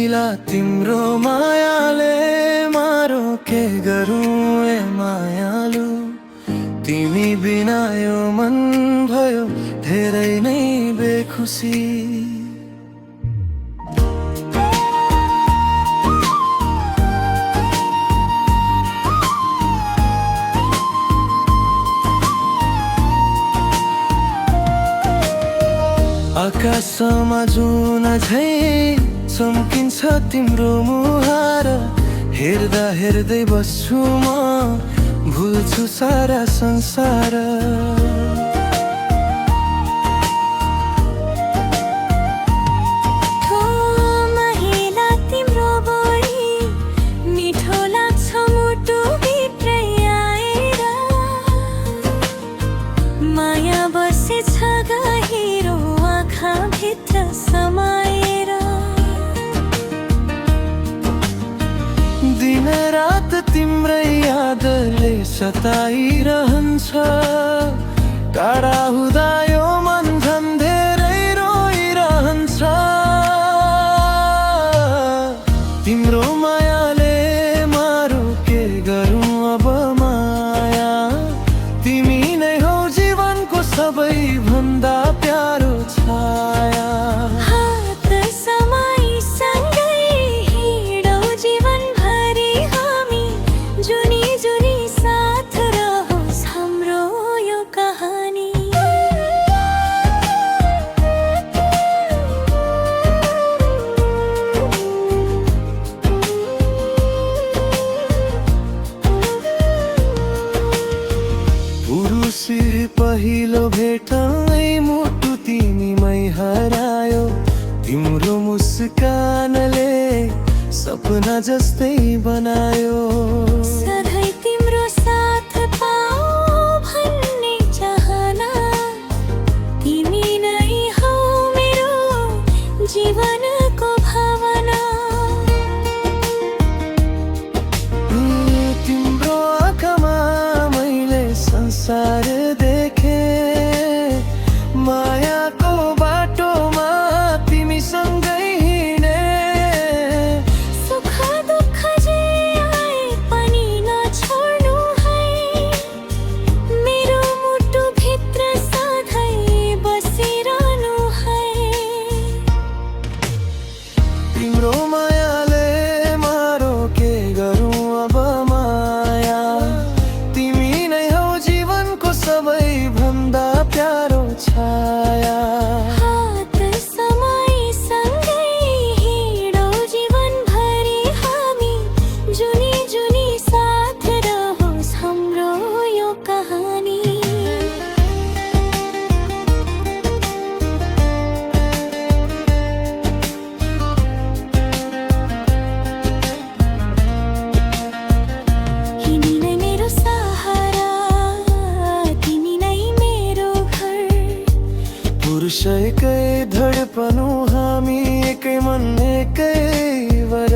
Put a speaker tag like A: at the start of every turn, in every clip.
A: महिला तिम्रो मायाले मारो के गरौँ ए मायालु। तिमी बिना यो मन भयो धेरै नै बेखुसी। आकाशमा जुन झै चम्किन्छ तिम्रो मुहार। हेर्दा हेर्दै बस्छु म भुल्छु सारा संसार।
B: महिला तिम्रो बोली मिठो लाग्छ मुटु भित्रै आएर। माया बसेछ गहिरो भित्र समाएर।
A: दिन रात तिम्रै यादले सताइरहन्छ। टाढा हुँदा यो मन झन् धेरै रोइरहन्छ। तिम्रो मायाले मारो के गरौँ अब माया। तिमी नै हौ जीवनको सबैभन्दा प्यारो छाया।
B: हात समाइसँगै हिँडौँ जीवनभरि हामी। जुनी जुनी साथ रहोस् हाम्रो यो कहानी।
A: पुरुष पहिलो भेटमै मुटु तिमीमै हरायो। तिम्रो मुस्कानले सपना जस्तै बनायो।
B: सधैँ तिम्रो साथ पाऊ भन्ने चाहना। तिमी नै हौ मेरो जीवनको भावना।
A: तिम्रो आँखामा मैले संसार देखे। मायाको बाटोमा तिमीसँगै हिँडे।
B: सुख दुःख जे आए पनि नछोड्नु है। मेरो मुटु भित्र सधैँ बसिरहनु है।
A: तिम्रो मायाले मारो के गरौँ अब माया। तिमी नै हौ जीवनको सबैभन्दा प्यारो छाया।
B: हात समाइसँगै हिँडौँ जीवनभरि हामी। जुनी जुनी साथ रहोस् हाम्रो यो कहानी। तिमी नै मेरो सहारा, तिमी नै मेरो घर।
A: पुरुष एकै धडपनु हामी एकै मन एकै वर।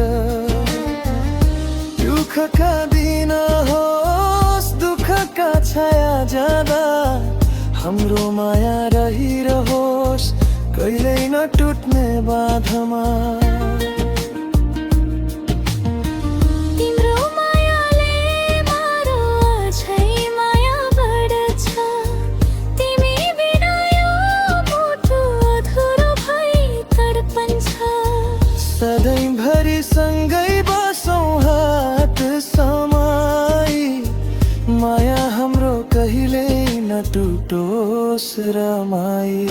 A: दुःखका दिन होस् दुःखका छाया जाँदा हाम्रो माया रहिरहोस् कहिल्यै नटुट्ने बाँधमा।
B: तिम्रो मायाले मारो अझै माया बढ्छ। तिमी बिना यो मुटु अधुरो भई तडपन्छ।
A: सधैँभरि सँगै बसौँ हात समाई। माया हाम्रो कहिल्यै नटुटोस् रमाई।